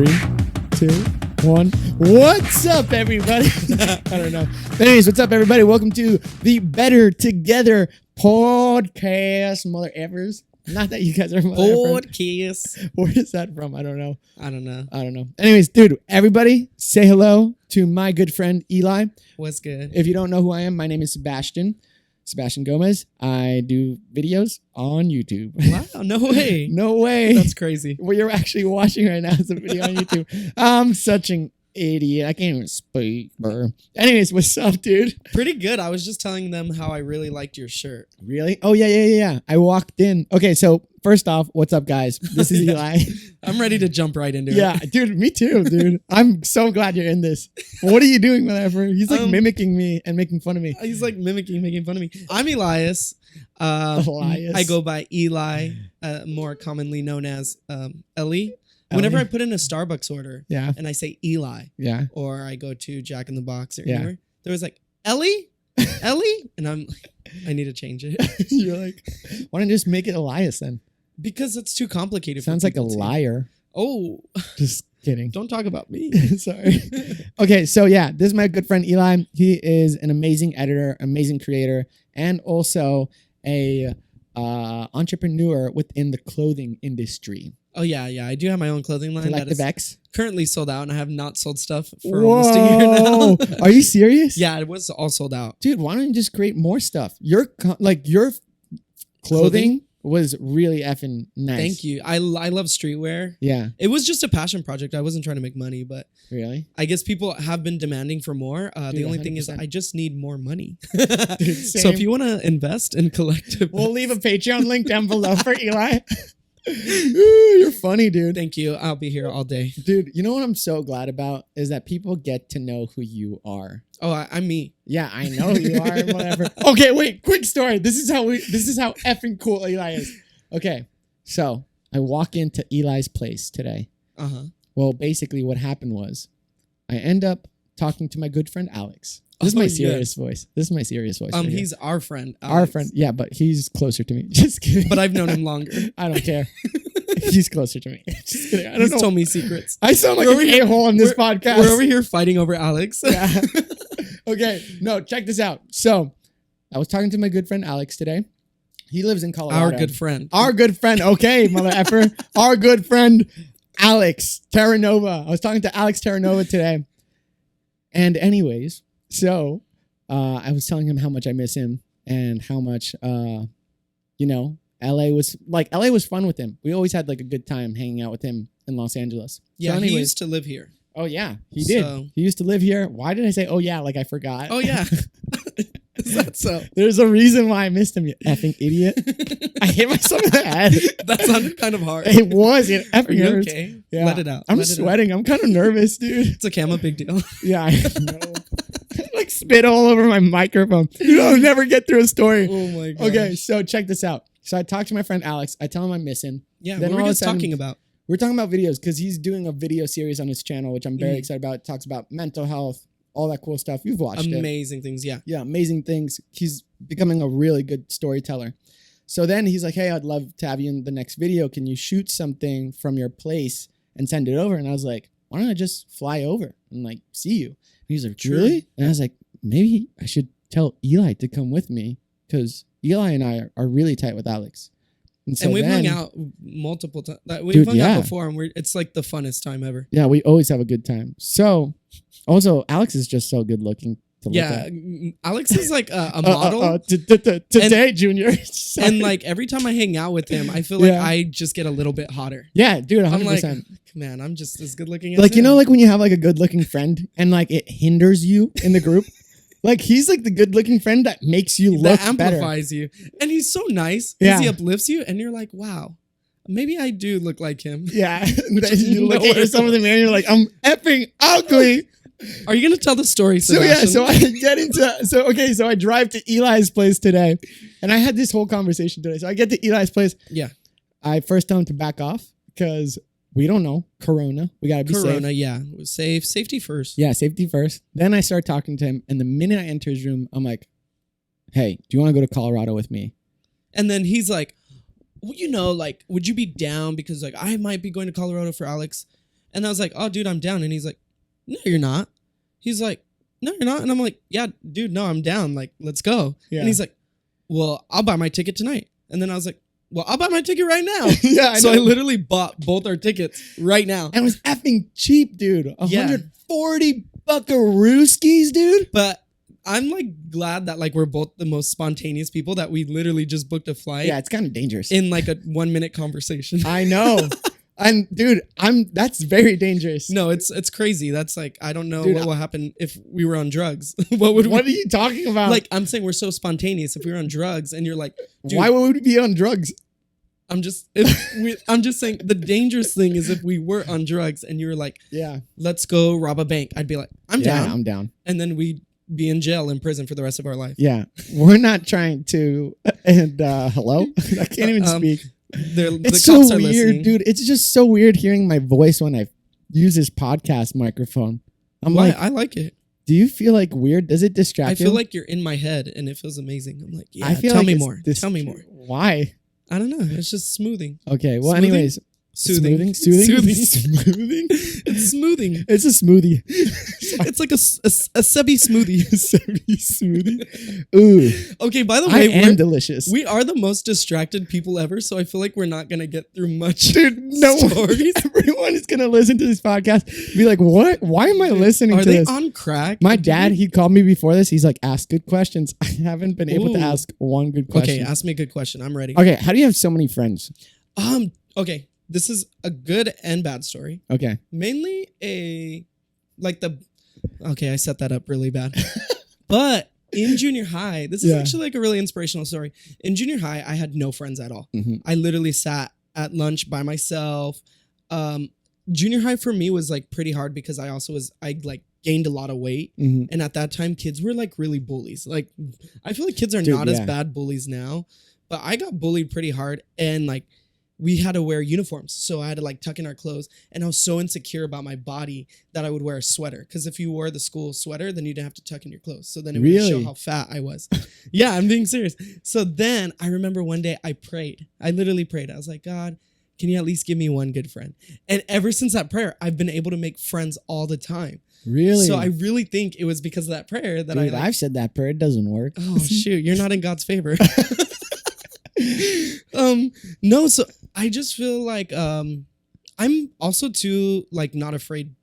3, 2, 1. What's up, everybody? I don't know. But anyways, what's up, everybody? Welcome to the Better Together podcast, mother effers. Not that you guys are mother effers. Podcast. Where is that from? I don't know. I don't know. Anyways, dude, everybody say hello to my good friend Eli. What's good? If you don't know who I am, my name is Sebastian Gomez. I do videos on YouTube. Wow, no way. No way. That's crazy. What you're actually watching right now is a video on YouTube. I'm such an idiot. I can't even speak, bro. Anyways, what's up, dude? Pretty good. I was just telling them how I really liked your shirt. Really? Oh, yeah. I walked in. Okay, so first off, what's up, guys? This is Eli. I'm ready to jump right into it. Yeah, dude, me too, dude. I'm so glad you're in this. What are you doing, whatever? He's like mimicking me and making fun of me. He's like making fun of me. I'm Elias. Elias. I go by Eli, more commonly known as Ellie. Whenever I put in a Starbucks order and I say Eli, or I go to Jack in the Box or anywhere, there was like, Ellie? And I'm like, I need to change it. You're like, why don't you just make it Elias then? Because it's too complicated. Sounds like a liar. Oh. Just kidding. Don't talk about me. Sorry. Okay, so yeah, this is my good friend Eli. He is an amazing editor, amazing creator, and also a entrepreneur within the clothing industry. Oh, yeah. I do have my own clothing line. Collective X. Currently sold out, and I have not sold stuff for almost a year now. Are you serious? Yeah, it was all sold out. Dude, why don't you just create more stuff? Your clothing was really effing nice. Thank you. I love streetwear. Yeah. It was just a passion project. I wasn't trying to make money, but really, I guess people have been demanding for more. Dude, the only 100%. thing is I just need more money. Dude, so if you want to invest in collective, we'll leave a Patreon link down below for Eli. Ooh, you're funny, dude. Thank you. I'll be here all day. Dude, you know what I'm so glad about is that people get to know who you are. Oh, I'm me. Yeah, I know who you are. Whatever. Okay, wait. Quick story. This is how effing cool Eli is. Okay, so I walk into Eli's place today. Well, basically, what happened was I end up talking to my good friend Alex. This is my serious voice. He's our friend. Alex. Our friend. Yeah, but he's closer to me. Just kidding. But I've known him longer. I don't care. He's closer to me. Just kidding. He's told me secrets. I sound like an a-hole in this podcast. We're over here fighting over Alex. Yeah. Okay. No, check this out. So I was talking to my good friend Alex today. He lives in Colorado. Our good friend. Okay, mother effer. Our good friend Alex Terranova. I was talking to Alex Terranova today. And anyways, so I was telling him how much I miss him and how much, LA was fun with him. We always had like a good time hanging out with him in Los Angeles. Yeah, so anyways, he used to live here. Oh, yeah, he did. He used to live here. Why did I say, oh, yeah, like I forgot? Oh, yeah. Is that so? There's a reason why I missed him, you effing idiot. I hit myself in the head. That sounded kind of hard. It was. It effing Are you hurts. okay? Yeah. Let it out. I'm sweating. I'm kind of nervous, dude. It's okay. I'm a big deal. Yeah, I know. Like spit all over my microphone. I'll never get through a story. Oh, my God. Okay, so check this out. So I talked to my friend Alex. I tell him I'm missing. Yeah, then what were we talking about? We're talking about videos because he's doing a video series on his channel, which I'm very excited about. It talks about mental health, all that cool stuff. You've watched it. Amazing things, yeah. Yeah, amazing things. He's becoming a really good storyteller. So then he's like, hey, I'd love to have you in the next video. Can you shoot something from your place and send it over? And I was like, why don't I just fly over and like see you? And he's like, really? And I was like, maybe I should tell Eli to come with me because Eli and I are really tight with Alex. And we've hung out multiple times. We've hung out before, and it's like the funnest time ever. Yeah, we always have a good time. So, also, Alex is just so good looking to look at. Yeah, Alex is like a model. Today, Junior. And like every time I hang out with him, I feel like I just get a little bit hotter. Yeah, dude, 100%. I'm like, man, I'm just as good looking as like, him. you know, like when you have like a good looking friend and like it hinders you in the group? Like he's like the good looking friend that makes you look better. That amplifies you. And he's so nice because he uplifts you and you're like, wow, maybe I do look like him. Yeah. You look at yourself in the mirror and you're like, I'm effing ugly. Are you going to tell the story, Sebastian? So I drive to Eli's place today and I had this whole conversation today. So I get to Eli's place. Yeah. I first tell him to back off because we don't know. Corona. We got to be safe. Corona, yeah. Safety first. Yeah, safety first. Then I start talking to him. And the minute I enter his room, I'm like, hey, do you want to go to Colorado with me? And then he's like, well, you know, like, would you be down? Because like I might be going to Colorado for Alex. And I was like, oh, dude, I'm down. And he's like, no, you're not. He's like, no, you're not. And I'm like, yeah, dude, no, I'm down. Like, let's go. Yeah. And he's like, well, I'll buy my ticket tonight. And then I was like, well, I'll buy my ticket right now. Yeah, I literally bought both our tickets right now. And it was effing cheap, dude. 140 buckarooskies, dude. But I'm like glad that like we're both the most spontaneous people that we literally just booked a flight. Yeah, it's kind of dangerous. In like a 1 minute conversation. I know. And dude, that's very dangerous. No, it's crazy. That's like, I don't know what will happen if we were on drugs. What are you talking about? Like, I'm saying we're so spontaneous. If we were on drugs and you're like, why would we be on drugs? I'm just saying the dangerous thing is if we were on drugs and you were like, yeah, let's go rob a bank. I'd be like, I'm down. I'm down. And then we'd be in jail, in prison for the rest of our life. Yeah. We're not trying to, and hello? I can't even speak. It's so weird, dude. It's just so weird hearing my voice when I use this podcast microphone. I like it. Do you feel like weird? Does it distract you? I feel like you're in my head and it feels amazing. I'm like, yeah, tell me more. Tell me more. Why? I don't know. It's just smoothing. Okay. Well, anyways. Soothing. Smoothing. It's smoothing. It's a smoothie. It's like a Sebi smoothie. Sebi smoothie. Ooh. Okay, by the way, I am delicious. We are the most distracted people ever, so I feel like we're not going to get through much. Dude, no stories. Everyone is going to listen to this podcast. Be like, what? Why am I listening to this? Are they on crack? My dad, he called me before this. He's like, ask good questions. I haven't been able to ask one good question. Okay, ask me a good question. I'm ready. Okay, how do you have so many friends? Okay. This is a good and bad story. Okay. Mainly okay, I set that up really bad. But in junior high, this is actually like a really inspirational story. In junior high, I had no friends at all. Mm-hmm. I literally sat at lunch by myself. Junior high for me was like pretty hard because I like gained a lot of weight. Mm-hmm. And at that time, kids were like really bullies. Like, I feel like kids are not as bad bullies now, but I got bullied pretty hard. And like, we had to wear uniforms. So I had to like tuck in our clothes. And I was so insecure about my body that I would wear a sweater. Because if you wore the school sweater, then you didn't have to tuck in your clothes. So then it would show how fat I was. Yeah, I'm being serious. So then I remember one day I prayed. I literally prayed. I was like, God, can you at least give me one good friend? And ever since that prayer, I've been able to make friends all the time. Really? So I really think it was because of that prayer that I've said that prayer. It doesn't work. Oh, shoot. You're not in God's favor. No, so I just feel like I'm also too like not afraid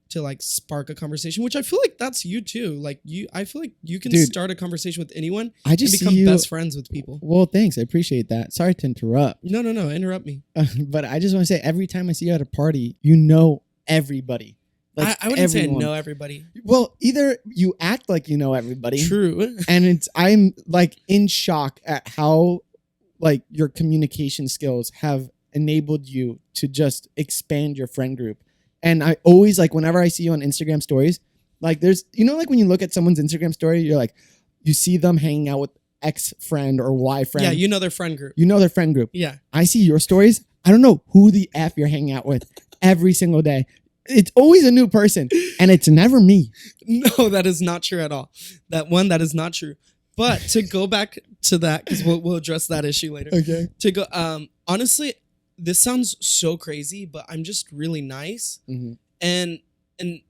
to like spark a conversation, which I feel like that's you too. Like I feel like you can start a conversation with anyone and become best friends with people. Well, thanks. I appreciate that. Sorry to interrupt. No, interrupt me. But I just want to say, every time I see you at a party, you know everybody. Like I wouldn't say I know everybody. Well, either you act like you know everybody. True. And I'm like in shock at how like your communication skills have enabled you to just expand your friend group. And I always like, whenever I see you on Instagram stories, like there's, like when you look at someone's Instagram story, you're like, you see them hanging out with X friend or Y friend. Yeah, you know their friend group. You know their friend group. Yeah. I see your stories. I don't know who the F you're hanging out with every single day. It's always a new person and it's never me. No, that is not true at all. That is not true. But to go back to that, because we'll address that issue later. Okay. To go, honestly, this sounds so crazy, but I'm just really nice, and I'm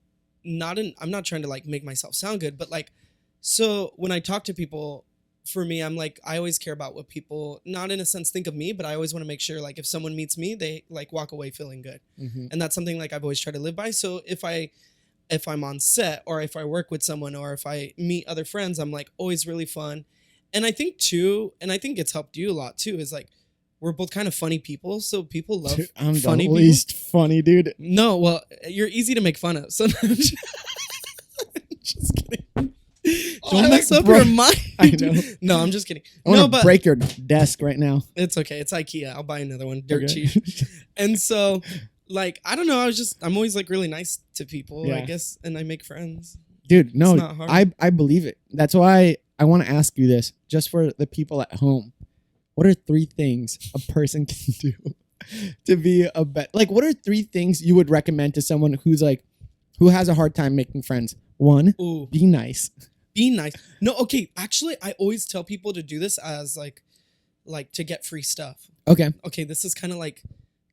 not trying to like make myself sound good, but like, so when I talk to people, for me, I'm like, I always care about what people, not in a sense think of me, but I always want to make sure like if someone meets me, they like walk away feeling good, and that's something like I've always tried to live by. So if I'm on set or if I work with someone or if I meet other friends, I'm like always really fun. And I think too, and I think it's helped you a lot too, is like we're both kind of funny people. So people love I'm funny the least people. Funny dude. No, well, you're easy to make fun of. So just kidding. Don't mess up your mind. I know. No, I'm just kidding. I want to break your desk right now. It's okay. It's IKEA. I'll buy another one. Dirt cheap. And so like, I don't know. I'm always like really nice to people, I guess. And I make friends. Dude, no, I believe it. That's why I want to ask you this, just for the people at home. What are 3 things a person can do to be a better? Like, what are 3 things you would recommend to someone who has a hard time making friends? 1, be nice. Be nice. No, okay. Actually, I always tell people to do this as like to get free stuff. Okay. Okay, this is kind of like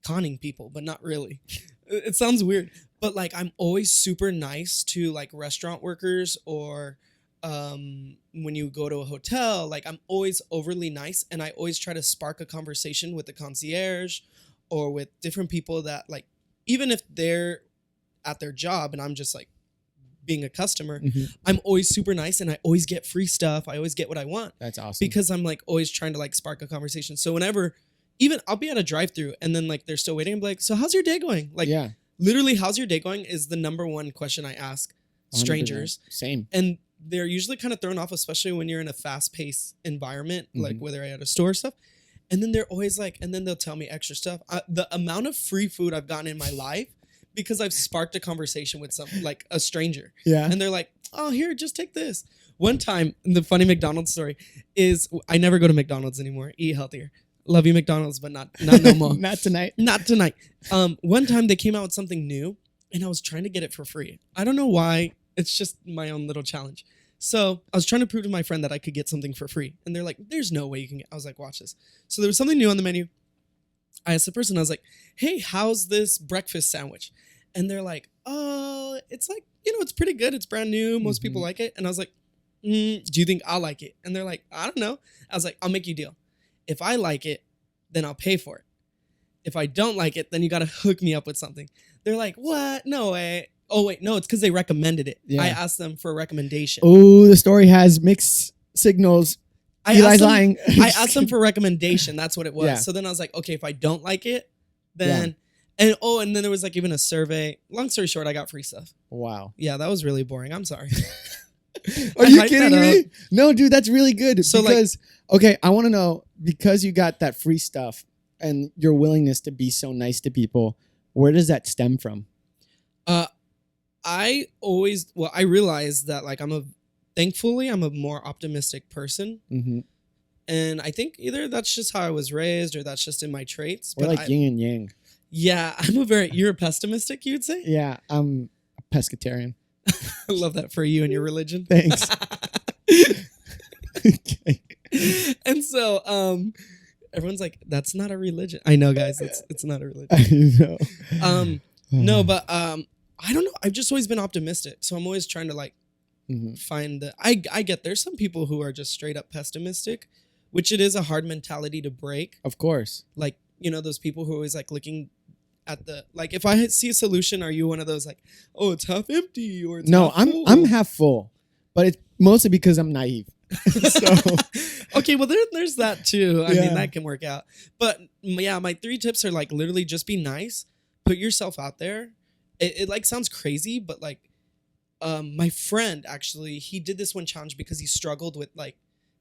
conning people, but not really. It sounds weird, but like I'm always super nice to like restaurant workers or when you go to a hotel, like I'm always overly nice, and I always try to spark a conversation with the concierge or with different people that like, even if they're at their job and I'm just like being a customer, I'm always super nice and I always get free stuff. I always get what I want. That's awesome. Because I'm like always trying to like spark a conversation. So whenever, even I'll be at a drive-through and then like they're still waiting. I'm like, so how's your day going? Like literally, how's your day going is the number one question I ask strangers. 100%. Same. And they're usually kind of thrown off, especially when you're in a fast-paced environment, like whether at a store or stuff. And then they're always like, and then they'll tell me extra stuff. The amount of free food I've gotten in my life because I've sparked a conversation with some like a stranger. Yeah. And they're like, oh, here, just take this. One time, the funny McDonald's story is I never go to McDonald's anymore. Eat healthier. Love you, McDonald's, but not no more. Not tonight. Not tonight. One time they came out with something new and I was trying to get it for free. I don't know why. It's just my own little challenge. So I was trying to prove to my friend that I could get something for free. And they're like, there's no way you can get. I was like, watch this. So there was something new on the menu. I asked the person, I was like, hey, how's this breakfast sandwich? And they're like, oh, it's like, it's pretty good. It's brand new. Most people like it. And I was like, do you think I'll like it? And they're like, I don't know. I was like, I'll make you a deal. If I like it, then I'll pay for it. If I don't like it, then you got to hook me up with something. They're like, what? No way. Oh, wait, no, it's because they recommended it. Yeah. I asked them for a recommendation. Oh, the story has mixed signals. Eli's lying. I asked them for a recommendation. That's what it was. Yeah. So then I was like, okay, if I don't like it, then... Yeah. And then there was like even a survey. Long story short, I got free stuff. Wow. Yeah, that was really boring. I'm sorry. Are you kidding me? No, dude, that's really good. So because, okay, I want to know, because you got that free stuff and your willingness to be so nice to people, where does that stem from? I realized that like thankfully I'm a more optimistic person. And I think either that's just how I was raised or that's just in my traits. We're like yin and yang. Yeah, you're a pessimistic, you would say? Yeah, I'm a pescatarian. I love that for you and your religion. Thanks. Okay. And so everyone's like, that's not a religion. I know, guys, it's not a religion. I know. No, but I don't know. I've just always been optimistic. So I'm always trying to like find I get there's some people who are just straight up pessimistic, which it is a hard mentality to break. Of course. Like, those people who are always like looking at like if I see a solution, are you one of those like, oh, it's half empty or it's half full? I'm half full, but it's mostly because I'm naive. So okay, well there's that too. I mean, that can work out. But yeah, my 3 tips are like literally just be nice, put yourself out there. It like sounds crazy, but like my friend actually, he did this one challenge because he struggled with like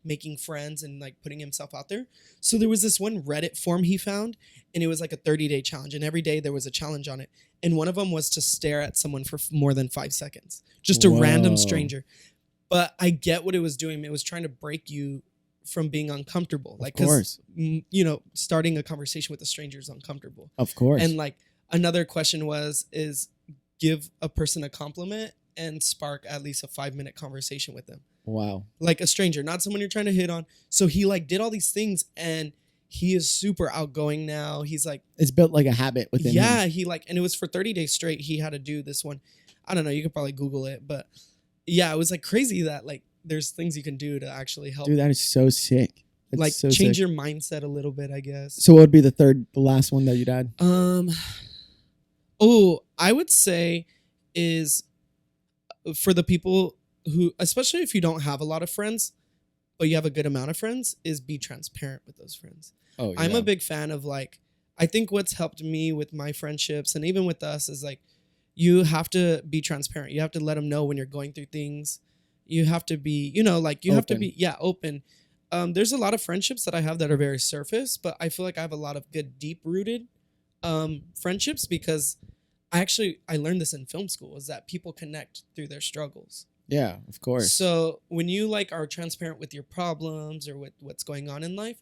making friends and like putting himself out there. So there was this one Reddit form he found, and it was like a 30-day challenge, and every day there was a challenge on it. And one of them was to stare at someone for more than 5 seconds, just a random stranger. But I get what it was doing. It was trying to break you from being uncomfortable. Like, of course, starting a conversation with a stranger is uncomfortable. Of course. And like another question is give a person a compliment and spark at least a 5-minute conversation with them. Wow. Like a stranger, not someone you're trying to hit on. So he like did all these things, and he is super outgoing now. He's like, it's built like a habit within him. Yeah, and it was for 30 days straight. He had to do this one. I don't know. You could probably Google it, but yeah, it was like crazy that like there's things you can do to actually help. Dude, that is so sick. That's like so change sick. Your mindset a little bit, I guess. So what would be the last one that you'd add? I would say is for the people who, especially if you don't have a lot of friends, but you have a good amount of friends, is be transparent with those friends. Oh, yeah. I'm a big fan of like, I think what's helped me with my friendships and even with us is like, you have to be transparent. You have to let them know when you're going through things. You have to be, have to be, open. There's a lot of friendships that I have that are very surface, but I feel like I have a lot of good, deep rooted friendships because I learned this in film school, is that people connect through their struggles. Yeah, of course. So when you like are transparent with your problems or with what's going on in life,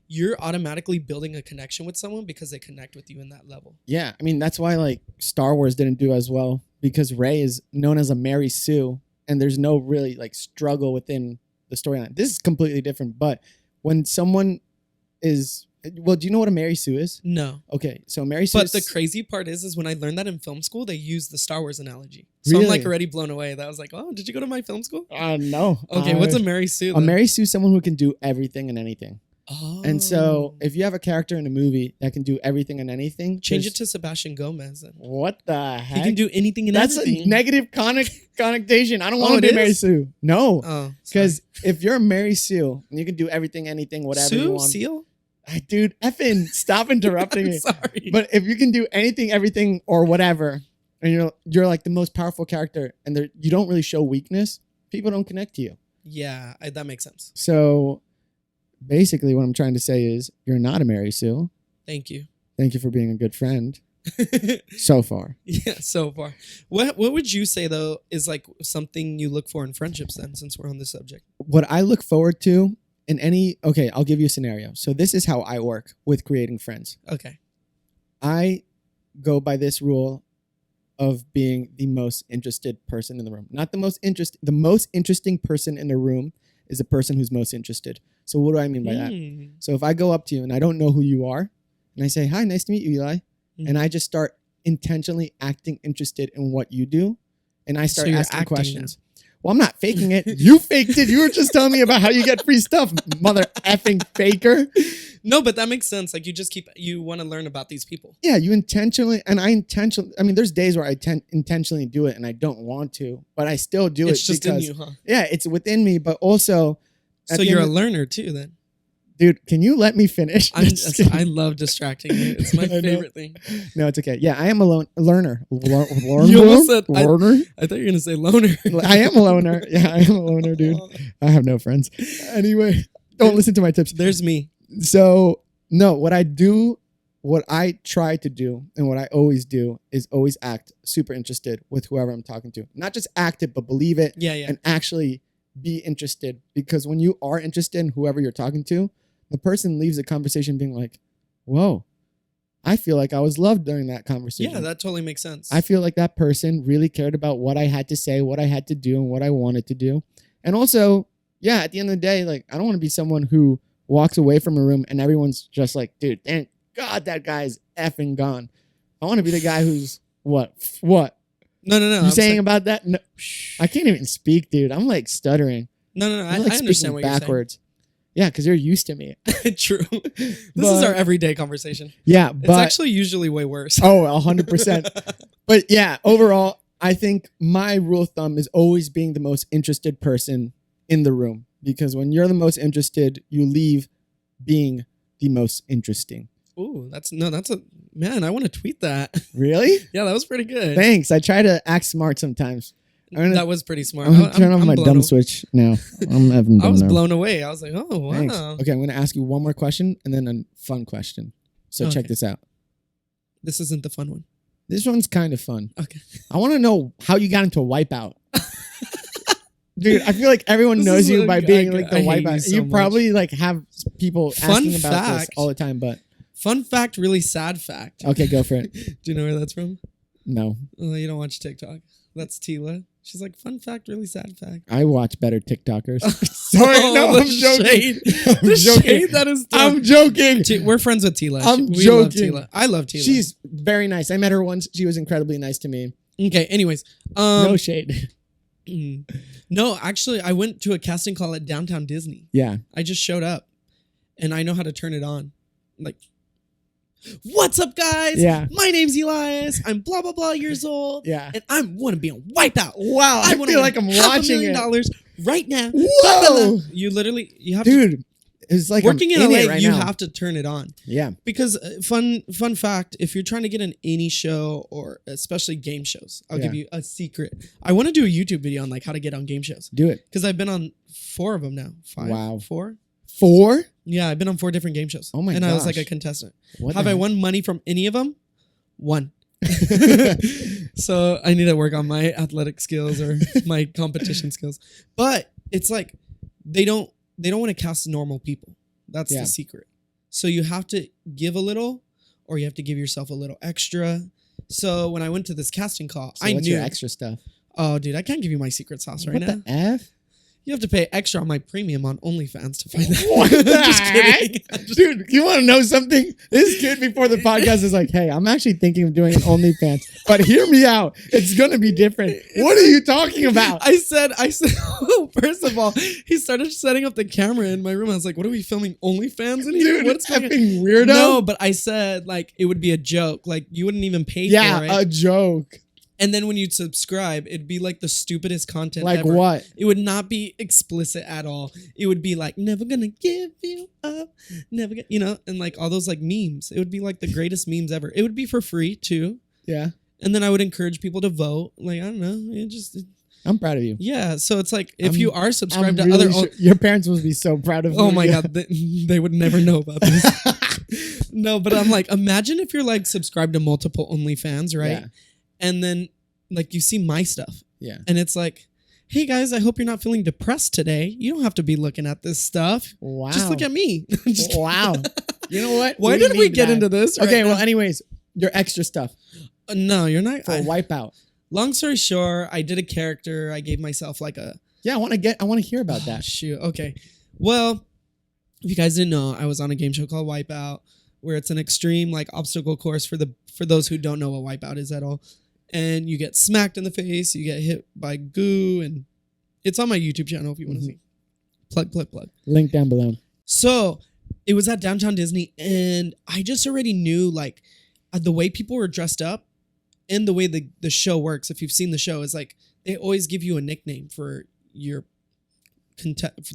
you're automatically building a connection with someone because they connect with you in that level. Yeah, I mean, that's why like Star Wars didn't do as well, because Rey is known as a Mary Sue, and there's no really like struggle within the storyline. This is completely different, but when someone is Well, do you know what a Mary Sue is? No. Okay, so Mary Sue. But the crazy part is when I learned that in film school, they use the Star Wars analogy. So really? I'm like already blown away. That I was like, oh, did you go to my film school? No. Okay, what's a Mary Sue? A Mary Sue is someone who can do everything and anything. Oh. And so if you have a character in a movie that can do everything and anything, change it to Sebastian Gomez. Then. What the heck? He can do anything and everything. That's a negative connotation. I don't want to be Mary Sue. No. Because if you're a Mary Sue and you can do everything, anything, whatever you want. Seal? Dude, effing stop interrupting me. Sorry. But if you can do anything, everything, or whatever, and you're like the most powerful character and you don't really show weakness, people don't connect to you. Yeah, that makes sense. So basically what I'm trying to say is you're not a Mary Sue. Thank you. Thank you for being a good friend. So far. Yeah, so far. What would you say, though, is like something you look for in friendships then, since we're on this subject? What I look forward to okay, I'll give you a scenario. So this is how I work with creating friends. Okay. I go by this rule of being the most interested person in the room. Not the most interesting person in the room is the person who's most interested. So what do I mean by that? So if I go up to you and I don't know who you are, and I say, hi, nice to meet you, Eli, and I just start intentionally acting interested in what you do, and I start asking questions. Now. Well, I'm not faking it. You faked it. You were just telling me about how you get free stuff, mother effing faker. No, but that makes sense. Like you want to learn about these people. Yeah, I mean, there's days where I intentionally do it and I don't want to, but I still do it. It's just in you, huh? Yeah, it's within me, but also. So you're a learner too then? Dude, can you let me finish? I love distracting you. It's my favorite thing. No, it's okay. Yeah, I am a learner. You almost said learner? I thought you were going to say loner. I am a loner. Yeah, I am a loner, dude. I have no friends. Anyway, don't listen to my tips. There's me. So, no, what I try to do and what I always do is always act super interested with whoever I'm talking to. Not just act it, but believe it. Yeah. And actually be interested. Because when you are interested in whoever you're talking to, the person leaves the conversation being like, whoa, I feel like I was loved during that conversation. Yeah, that totally makes sense. I feel like that person really cared about what I had to say, what I had to do, and what I wanted to do. And also, yeah, at the end of the day, like, I don't want to be someone who walks away from a room and everyone's just like, dude, thank God that guy's effing gone. I want to be the guy who's what? No. You saying about that? No, I can't even speak, dude. I'm like stuttering. No. I understand what backwards. You're saying. Yeah, because you're used to me. True. This is our everyday conversation. Yeah, but it's actually usually way worse. Oh, 100%. But yeah, overall, I think my rule of thumb is always being the most interested person in the room. Because when you're the most interested, you leave being the most interesting. Ooh, man, I want to tweet that. Really? Yeah, that was pretty good. Thanks. I try to act smart sometimes. That was pretty smart. I'm going to turn off my dumb switch now. I was blown away. I was like, oh, wow. Thanks. Okay, I'm going to ask you one more question and then a fun question. So check this out. This isn't the fun one. This one's kind of fun. Okay. I want to know how you got into Wipeout. Dude, I feel like everyone knows you by being like the Wipeout. You probably like have people asking about this all the time, but... Fun fact, really sad fact. Okay, go for it. Do you know where that's from? No. Oh, you don't watch TikTok. That's Tila. She's like, fun fact, really sad fact. I watch better TikTokers. Sorry, no, I'm joking. Shade that is tough. I'm joking. We're friends with Tila. I'm joking. Love Tila. I love Tila. She's very nice. I met her once. She was incredibly nice to me. Okay, anyways. No shade. No, actually, I went to a casting call at Downtown Disney. Yeah. I just showed up, and I know how to turn it on. Like, what's up, guys? Yeah. My name's Elias. I'm blah, blah, blah years old. Yeah. And I want to be on Wipeout. Wow. I feel like I'm watching it. $500,000 right now. Whoa. You have Dude, it's like working in LA, right you now. have to turn it on. Yeah. Because fun fact, if you're trying to get an any show or especially game shows, I'll give you a secret. I want to do a YouTube video on like how to get on game shows. Do it. Because I've been on 4 of them now. 5. Wow. 4? 4? Yeah, I've been on 4 different game shows. Oh my god! And I was like a contestant. Have I won money from any of them? 1. So I need to work on my athletic skills or my competition skills. But it's like they don't want to cast normal people. That's the secret. So you have to give a little, or you have to give yourself a little extra. So when I went to this casting call, I knew your extra stuff. Oh, dude, I can't give you my secret sauce right now. What the F? You have to pay extra on my premium on OnlyFans to find that. What the heck? Dude, you want to know something? This kid before the podcast is like, hey, I'm actually thinking of doing an OnlyFans, but hear me out. It's going to be different. What are you talking about? I said, first of all, he started setting up the camera in my room. I was like, what are we filming OnlyFans in here? Dude, what's effing weirdo? No, but I said, like, it would be a joke. Like, you wouldn't even pay for it. Yeah, a joke. And then when you'd subscribe, it'd be like the stupidest content like ever. What? It would not be explicit at all. It would be like, never gonna give you up, never gonna, you know, and like all those like memes. It would be like the greatest memes ever. It would be for free too. Yeah. And then I would encourage people to vote. Like, I don't know. I'm proud of you. Yeah. So it's like, if you are subscribed to other... Your parents would be so proud of you. Oh my God. They would never know about this. No, but I'm like, imagine if you're like subscribed to multiple OnlyFans, right? Yeah. And then like you see my stuff. Yeah. And it's like, hey guys, I hope you're not feeling depressed today. You don't have to be looking at this stuff. Wow. Just look at me. Wow. You know what? Why did we get into this? Okay, well, anyways, your extra stuff. No, you're not. For Wipeout. Long story short, I did a character. I gave myself like a... Yeah, I want to hear about that. Shoot. Okay. Well, if you guys didn't know, I was on a game show called Wipeout, where it's an extreme like obstacle course for those who don't know what Wipeout is at all. And you get smacked in the face, you get hit by goo, and it's on my YouTube channel if you want to see. Plug. Link down below. So it was at Downtown Disney, and I just already knew like the way people were dressed up and the way the show works. If you've seen the show, is like they always give you a nickname for your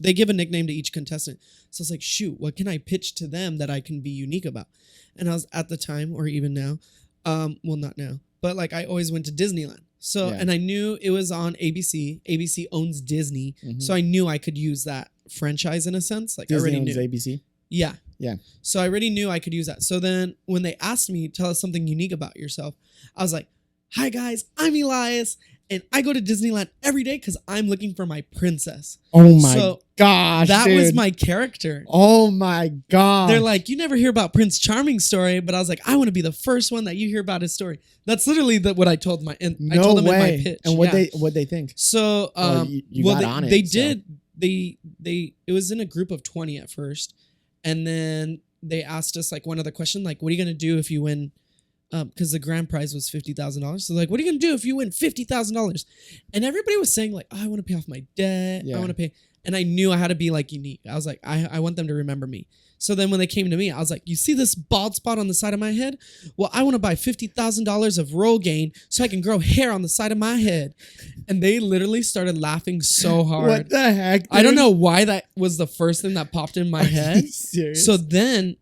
they give a nickname to each contestant. So it's like, shoot, what can I pitch to them that I can be unique about? And I was at the time, or even now, well, not now, but like I always went to Disneyland. So, and I knew it was on ABC. ABC owns Disney. So I knew I could use that franchise in a sense. Like Disney I already owns knew. ABC? Yeah. Yeah. So I already knew I could use that. So then when they asked me, tell us something unique about yourself, I was like, hi guys, I'm Elias. And I go to Disneyland every day because I'm looking for my princess. Oh my gosh. That dude. was my character. Oh my God. They're like, you never hear about Prince Charming's story, but I was like, I want to be the first one that you hear about his story. That's literally what I told I told them in my pitch. And what they think? So they did. It was in a group of 20 at first. And then they asked us like one other question, like, what are you gonna do if you win? Because the grand prize was $50,000. So like, what are you gonna do if you win $50,000? And everybody was saying like, oh, I want to pay off my debt. Yeah. I want to pay. And I knew I had to be like unique. I was like, I want them to remember me. So then when they came to me, I was like, you see this bald spot on the side of my head? Well, I want to buy $50,000 of Rogaine so I can grow hair on the side of my head. And they literally started laughing so hard. What the heck? Dude? I don't know why that was the first thing that popped in my head. Serious? So then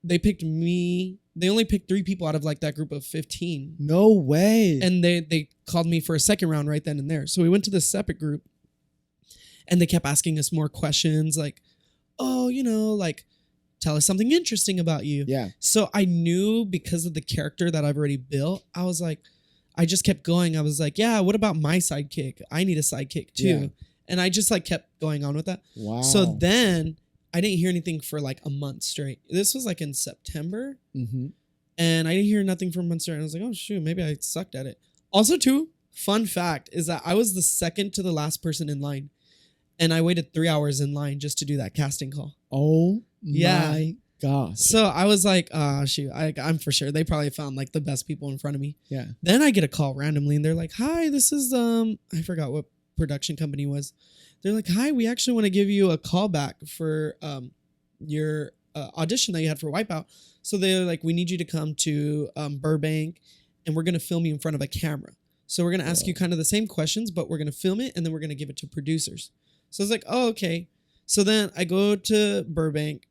they picked me. They only picked 3 people out of like that group of 15. No way. And they called me for a second round right then and there. So we went to this separate group and they kept asking us more questions like, oh, you know, like, tell us something interesting about you. Yeah. So I knew because of the character that I've already built, I was like, I just kept going. I was like, yeah, what about my sidekick? I need a sidekick too. Yeah. And I just like kept going on with that. Wow. So then I didn't hear anything for like a month straight. This was like in September. Mm-hmm. And I didn't hear nothing for a month straight. And I was like, oh, shoot, maybe I sucked at it. Also, too, fun fact is that I was the second to the last person in line. And I waited 3 hours in line just to do that casting call. Oh, my gosh. So I was like, shoot, I'm for sure. They probably found like the best people in front of me. Yeah. Then I get a call randomly and they're like, hi, this is, I forgot what production company it was. They're like, hi, we actually want to give you a call back for your audition that you had for Wipeout. So they're like, we need you to come to Burbank and we're going to film you in front of a camera. So we're going to ask you kind of the same questions, but we're going to film it and then we're going to give it to producers. So I was like, oh, okay. So then I go to Burbank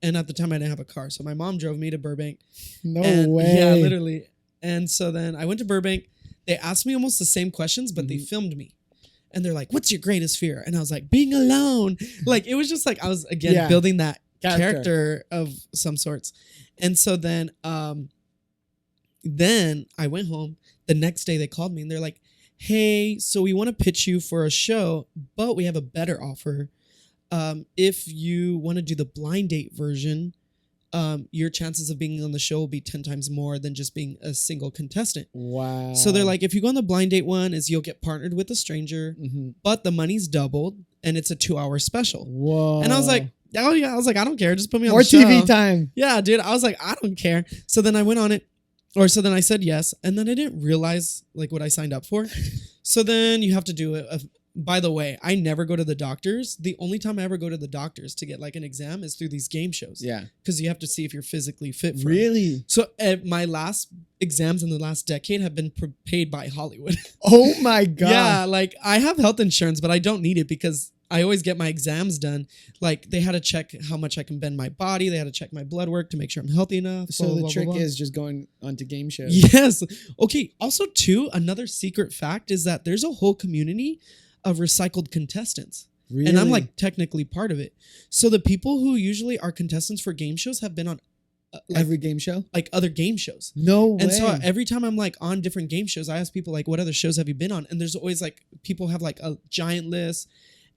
and at the time I didn't have a car. So my mom drove me to Burbank. No way. Yeah, literally. And so then I went to Burbank. They asked me almost the same questions, but they filmed me. And they're like, what's your greatest fear? And I was like, being alone. Like, it was just like, I was, again, building that character of some sorts. And so then I went home. The next day they called me and they're like, hey, so we want to pitch you for a show, but we have a better offer. If you want to do the blind date version, your chances of being on the show will be 10 times more than just being a single contestant. Wow. So they're like, if you go on the blind date one, is you'll get partnered with a stranger, but the money's doubled and it's a 2-hour special. Whoa. And I was like, oh yeah, I was like, I don't care. Just put me on more the show. TV time. Yeah, dude. I was like, I don't care. So then I went on it. So then I said yes. And then I didn't realize like what I signed up for. So then you have to do it. By the way, I never go to the doctors. The only time I ever go to the doctors to get like an exam is through these game shows. Yeah. Because you have to see if you're physically fit for Really? it. So my last exams in the last decade have been paid by Hollywood. Oh my God. Yeah. Like I have health insurance, but I don't need it because I always get my exams done. Like they had to check how much I can bend my body. They had to check my blood work to make sure I'm healthy enough. So the trick is just going onto game shows. Yes. Okay. Also, too, another secret fact is that there's a whole community of recycled contestants. Really? And I'm like technically part of it. So the people who usually are contestants for game shows have been on every game show, like other game shows. No way. And so every time I'm like on different game shows, I ask people like, what other shows have you been on? And there's always like people have like a giant list.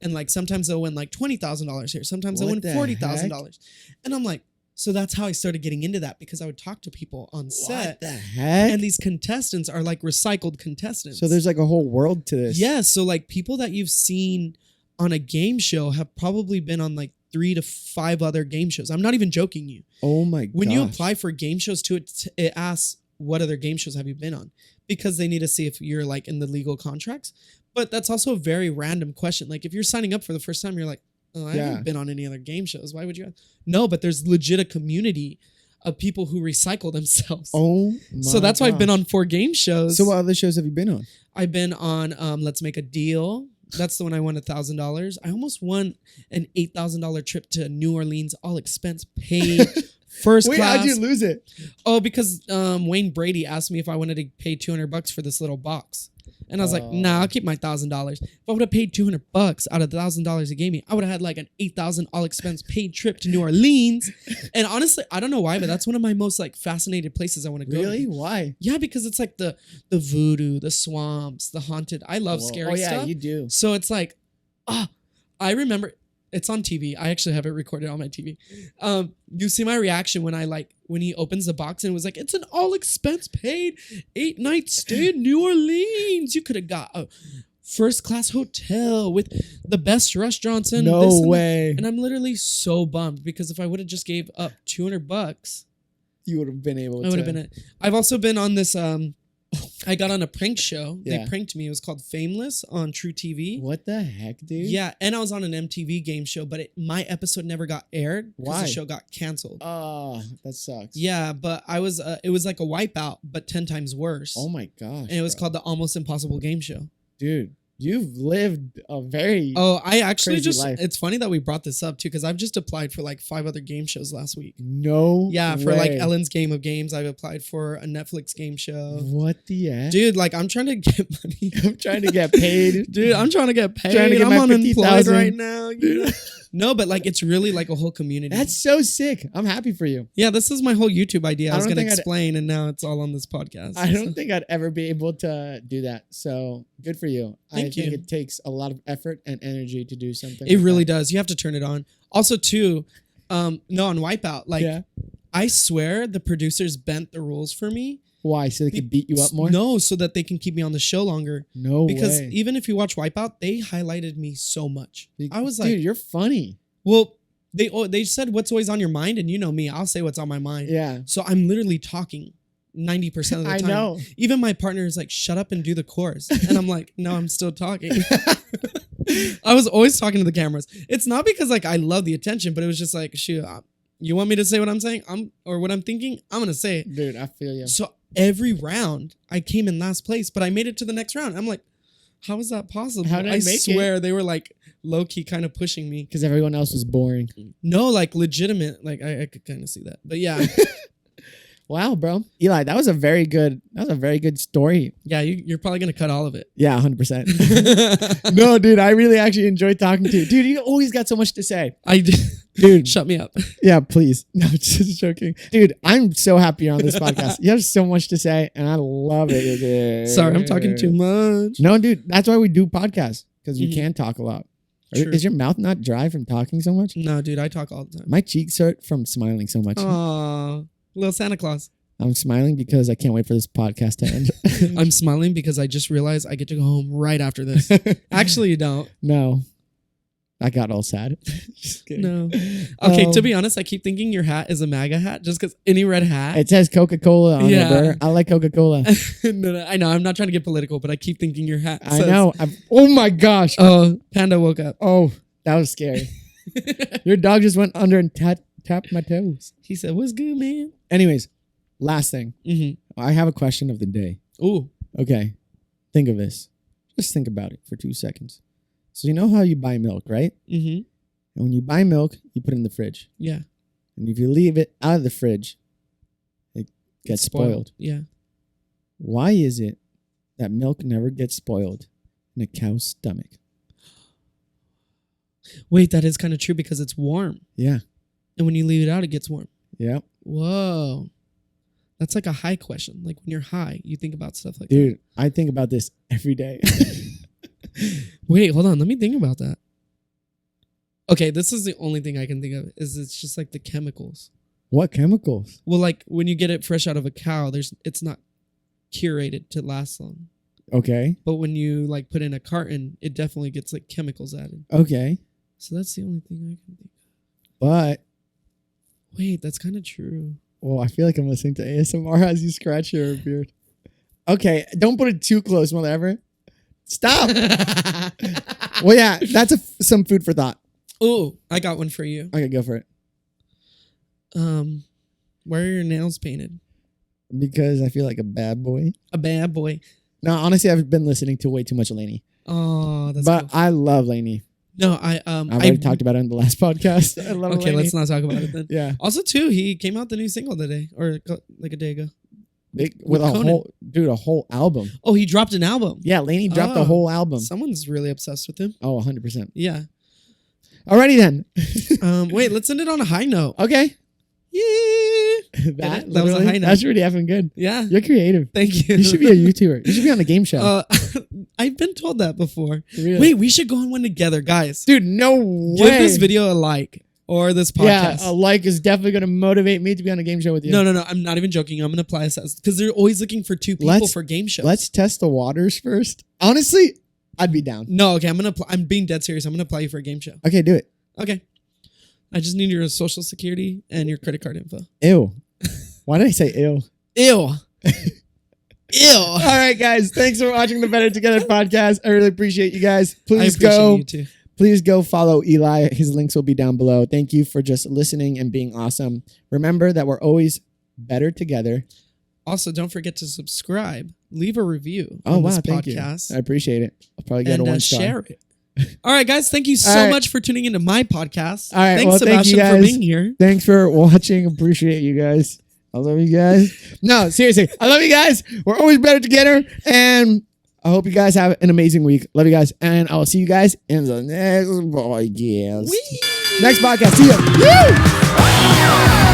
And like sometimes they'll win like $20,000 here. Sometimes they'll win $40,000. And I'm like, so that's how I started getting into that because I would talk to people on set. What the heck? And these contestants are like recycled contestants. So there's like a whole world to this. Yeah. So like people that you've seen on a game show have probably been on like 3 to 5 other game shows. I'm not even joking you. Oh my God. When you apply for game shows too, it asks what other game shows have you been on because they need to see if you're like in the legal contracts. But that's also a very random question. Like if you're signing up for the first time, you're like, oh, I haven't been on any other game shows. Why would you? No, but there's legit a community of people who recycle themselves. Oh, so that's why I've been on 4 game shows. So what other shows have you been on? I've been on Let's Make a Deal. That's the one I won $1,000. I almost won an $8,000 trip to New Orleans, all expense paid. First class. Wait, how'd you lose it? Oh, because Wayne Brady asked me if I wanted to pay $200 for this little box. And I was like, nah, I'll keep my $1,000. If I would have paid $200 out of the $1,000 he gave me, I would have had like an $8,000 all expense paid trip to New Orleans. And honestly, I don't know why, but that's one of my most like fascinated places I want to go. Really? Why? Yeah, because it's like the voodoo, the swamps, the haunted. I love scary stuff. Oh yeah, you do. So it's like, I remember. It's on TV. I actually have it recorded on my TV. You see my reaction when he opens the box and was like, it's an all expense paid 8-night stay in New Orleans. You could have got a first class hotel with the best restaurants and no this and way. That. And I'm literally so bummed because if I would have just gave up $200, you would have been able to. I would have been it. I've also been on this I got on a prank show. Yeah. They pranked me. It was called Fameless on True TV. What the heck, dude? Yeah, and I was on an MTV game show, but my episode never got aired because the show got canceled. Oh, that sucks. Yeah, but I was. It was like a Wipeout, but 10 times worse. Oh my gosh! And it was called the Almost Impossible Game Show. Dude, you've lived a very I actually just life. It's funny that we brought this up too because I've just applied for like 5 other game shows last week. No for like Ellen's Game of Games. I've applied for a Netflix game show. What the heck? Dude, like I'm trying to get money. I'm trying to get paid. Dude, I'm trying to get paid. I'm unemployed right now. You know? No, but like it's really like a whole community. That's so sick. I'm happy for you. Yeah, this is my whole YouTube idea. I was going to explain and now it's all on this podcast. I don't think I'd ever be able to do that. So good for you. Thank you. I think it takes a lot of effort and energy to do something. It really does. You have to turn it on. Also too, on Wipeout, like I swear the producers bent the rules for me. Why? So they could beat you up more? No, so that they can keep me on the show longer. No because way. Even if you watch Wipeout, they highlighted me so much. I was like, dude, you're funny. Well, they said what's always on your mind, and you know me, I'll say what's on my mind. Yeah. So I'm literally talking 90% of the time. I know. Even my partner is like, shut up and do the chorus. And I'm like, no, I'm still talking. I was always talking to the cameras. It's not because like I love the attention, but it was just like, shoot, you want me to say what I'm saying? Or what I'm thinking? I'm going to say it. Dude, I feel you. So every round I came in last place, but I made it to the next round. I'm like, how is that possible? How did I swear they were like low-key kind of pushing me. Because everyone else was boring. No, like legitimate. Like I could kind of see that. But yeah. Wow, bro. Eli, that was a very good story. Yeah, you're probably going to cut all of it. Yeah, 100%. No, dude, I really actually enjoyed talking to you. Dude, you always got so much to say. I did. Dude. Shut me up. Yeah, please. No, just joking. Dude, I'm so happy you're on this podcast. You have so much to say, and I love it. Sorry, I'm talking too much. No, dude, that's why we do podcasts, because you can talk a lot. True. Is your mouth not dry from talking so much? No, dude, I talk all the time. My cheeks hurt from smiling so much. Aww, little Santa Claus. I'm smiling because I can't wait for this podcast to end. I'm smiling because I just realized I get to go home right after this. Actually, you don't. No. I got all sad. Just kidding. No. Okay, to be honest, I keep thinking your hat is a MAGA hat just because any red hat. It says Coca-Cola on it, bro. I like Coca-Cola. No, I know. I'm not trying to get political, but I keep thinking your hat says... I know. Oh, my gosh. Oh, Panda woke up. Oh, that was scary. Your dog just went under and tapped my toes. He said, what's good, man? Anyways, last thing. Mm-hmm. I have a question of the day. Ooh. Okay. Think of this. Just think about it for 2 seconds. So you know how you buy milk, right? Mm-hmm. And when you buy milk, you put it in the fridge. Yeah. And if you leave it out of the fridge, it gets spoiled. Yeah. Why is it that milk never gets spoiled in a cow's stomach? Wait, that is kind of true because it's warm. Yeah. And when you leave it out, it gets warm. Yep. Whoa. That's like a high question. Like when you're high, you think about stuff like Dude, I think about this every day. Wait, hold on. Let me think about that. Okay, this is the only thing I can think of. Is it's just like the chemicals. What chemicals? Well, like when you get it fresh out of a cow, it's not curated to last long. Okay. But when you like put in a carton, it definitely gets like chemicals added. Okay. So that's the only thing I can think of. But wait, that's kind of true. Well, I feel like I'm listening to ASMR as you scratch your beard. Okay, don't put it too close, whatever. Stop. Well, yeah, that's some food for thought. Oh, I got one for you. Okay, go for it. Why are your nails painted? Because I feel like a bad boy. A bad boy. No, honestly, I've been listening to way too much Lainey. Oh, that's But cool. I love Lainey. No, I've already talked about it in the last podcast. I love okay, Lainey. let's not talk about it then. Yeah. Also, too, he came out the new single today, or like a day ago. With a whole album. Oh, he dropped an album. Yeah, Lainey dropped a whole album. Someone's really obsessed with him. Oh, 100%. Yeah. Alrighty then. Wait, let's end it on a high note. Okay. Yeah. That was a high note. That's really effing good. Yeah. You're creative. Thank you. You should be a YouTuber. You should be on a game show. I've been told that before. Really? Wait, we should go on one together, guys. Dude, no way. Give this video a like. Or this podcast. Yeah, a like is definitely going to motivate me to be on a game show with you. No. I'm not even joking. I'm going to apply this because they're always looking for two people for game shows. Let's test the waters first. Honestly, I'd be down. No, okay. I'm being dead serious. I'm going to apply you for a game show. Okay, do it. Okay. I just need your social security and your credit card info. Ew. Why did I say ew? Ew. Ew. All right, guys. Thanks for watching the Better Together podcast. I really appreciate you guys. Please you too. Please go follow Eli. His links will be down below. Thank you for just listening and being awesome. Remember that we're always better together. Also, don't forget to subscribe. Leave a review on this thank podcast. You. I appreciate it. I'll probably get a 1 star. Share it. All right, guys. Thank you so much for tuning into my podcast. All right, Thanks, Sebastian, thank you for being here. Thanks for watching. Appreciate you guys. I love you guys. No, seriously. I love you guys. We're always better together. And I hope you guys have an amazing week. Love you guys. And I will see you guys in the next podcast. Next podcast. See ya. Woo!